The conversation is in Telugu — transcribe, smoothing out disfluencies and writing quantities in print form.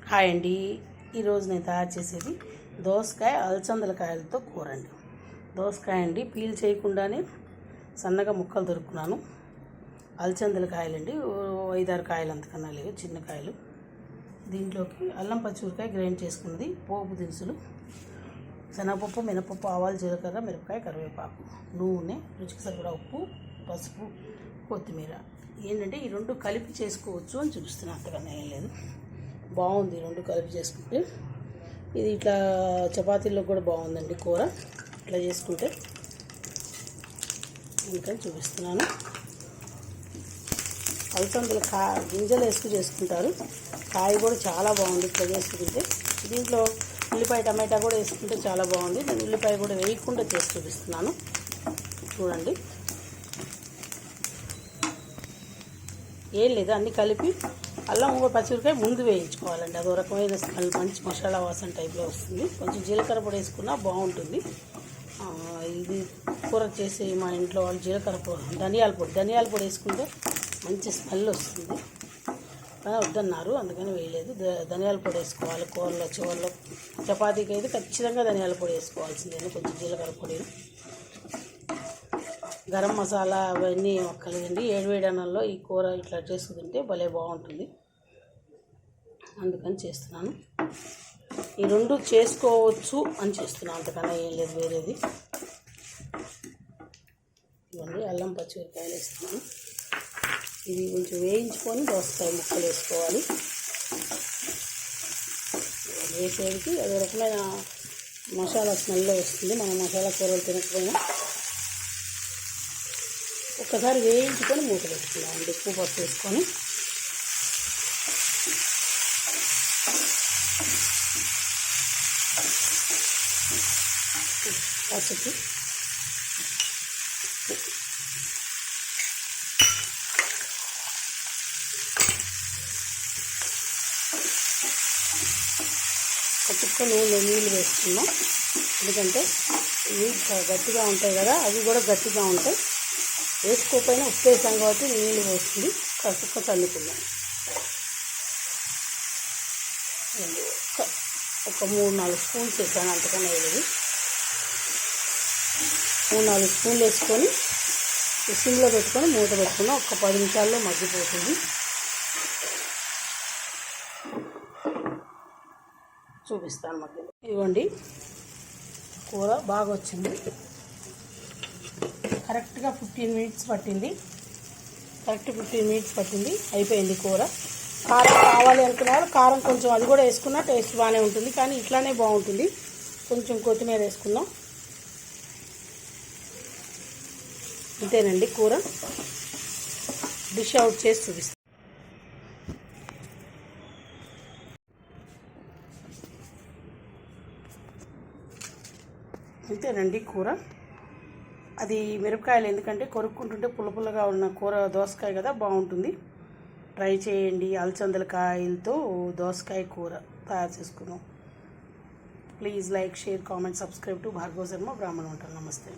హాయ్ అండి. ఈరోజు నేను తయారు చేసేది దోసకాయ అలసందల కాయలతో కూర అండి. దోసకాయ అండి పీల్ చేయకుండానే సన్నగా ముక్కలు దొరుకున్నాను. అలసందల కాయలండి, 5-6 కాయలు, అంతకన్నా లేవు, చిన్న కాయలు. దీంట్లోకి అల్లం పచ్చిమిరకాయ గ్రైండ్ చేసుకున్నది, పోపు దినుసులు, శనగపప్పు, మినపప్పు, ఆవాలు, జీలకర్ర, మిరపకాయ, కరివేపాకు, నూనె, రుచికి సరిపడా ఉప్పు, పసుపు, కొత్తిమీర. ఏంటంటే ఈ రెండు కలిపి చేసుకోవచ్చు అని చూపిస్తున్నాను, అంతకన్నా ఏం లేదు. బాగుంది రెండు కలిపి చేసుకుంటే. ఇది ఇట్లా చపాతీల్లో కూడా బాగుందండి కూర, ఇట్లా చేసుకుంటే. అందుకని చూపిస్తున్నాను. అలసందలు గింజలు వేసుకు చేసుకుంటారు, కాయ కూడా చాలా బాగుంది ఇట్లా చేసుకుంటే. దీంట్లో ఉల్లిపాయ, టమాటా కూడా వేసుకుంటే చాలా బాగుంది. నేను ఉల్లిపాయ కూడా వేయకుండా చేసి చూపిస్తున్నాను, చూడండి. ఏం లేదు, అన్నీ కలిపి అల్లం పచ్చిమిరకాయ ముందు వేయించుకోవాలండి. అదో రకమైన స్మెల్, మంచి మసాలా వాసన టైప్లో వస్తుంది. కొంచెం జీలకర్ర పొడి వేసుకున్నా బాగుంటుంది. ఇది కూర చేసి మా ఇంట్లో వాళ్ళు జీలకర్ర పొడి, ధనియాల పొడి వేసుకుంటే మంచి స్మెల్ వస్తుంది, కానీ వద్దన్నారు, అందుకని వేయలేదు. ధనియాల పొడి వేసుకోవాలి కూరలో. చివరిలో చపాతీకి అయితే ఖచ్చితంగా ధనియాల పొడి వేసుకోవాల్సిందే, కొంచెం జీలకర్ర పొడి, గరం మసాలా అవన్నీ ఒక్కలేదండి. వేడి అన్నంలో ఈ కూర ఇట్లా చేసుకుంటే భలే బాగుంటుంది, అందుకని చేస్తున్నాను. ఈ రెండు చేసుకోవచ్చు అని చేస్తున్నాను, అంతకన్నా ఏం లేదు వేరేది. ఇవన్నీ అల్లం పచ్చిమిరకాయలు వేస్తున్నాను. ఇది కొంచెం వేయించుకొని దోసకాయ ముక్కలు వేసుకోవాలి. వేసేదికి అదో రకమైన మసాలా స్మెల్లో వస్తుంది, మనం మసాలా కూరలు తినకపోయినా. ఒక్కసారి వేయించుకొని మూత పెట్టుకున్నామండి, ఉప్పు పప్పు వేసుకొని. పసుపు, ఒక చుక్క నీళ్ళు వేసుకున్నాం, ఎందుకంటే ఇవి గట్టిగా ఉంటాయి కదా, అవి కూడా గట్టిగా ఉంటాయి. వేసుకోకపోయినా ఉప్పు వేసాం కాబట్టి నీళ్ళు పోస్తుంది, కసుక్క చల్లుకుందాం. ఒక 3-4 స్పూన్స్ వేసాను, అంతకన్నా వేయలేదు. 3-4 స్పూన్లు వేసుకొని సిమ్లో పెట్టుకొని మూత పెట్టుకున్నాం. ఒక 10 నిమిషాల్లో మగ్గిపోతుంది. చూపిస్తాను మగ్గి. ఇవ్వండి, కూర బాగా వచ్చింది. కరెక్ట్గా 15 మినిట్స్ పట్టింది. అయిపోయింది కూర. కారం కావాలి అనుకున్న వాళ్ళు కారం కొంచెం అది కూడా వేసుకున్నా టేస్ట్ బాగానే ఉంటుంది, కానీ ఇట్లానే బాగుంటుంది. కొంచెం కొత్తిమీర వేసుకుందాం, అంతేనండి కూర. డిష్ అవుట్ చేసి చూపిస్తాం. అంతేనండి కూర. అది మిరపకాయలు ఎందుకంటే కొరుక్కుంటుంటే పుల్లగా ఉన్న కూర దోసకాయ కదా, బాగుంటుంది. ట్రై చేయండి. అలసందల కాయలతో దోసకాయ కూర తయారు చేసుకుందాం. Please like, share, comment, subscribe to Bhargava Sharma బ్రాహ్మణ వంటలు. నమస్తే.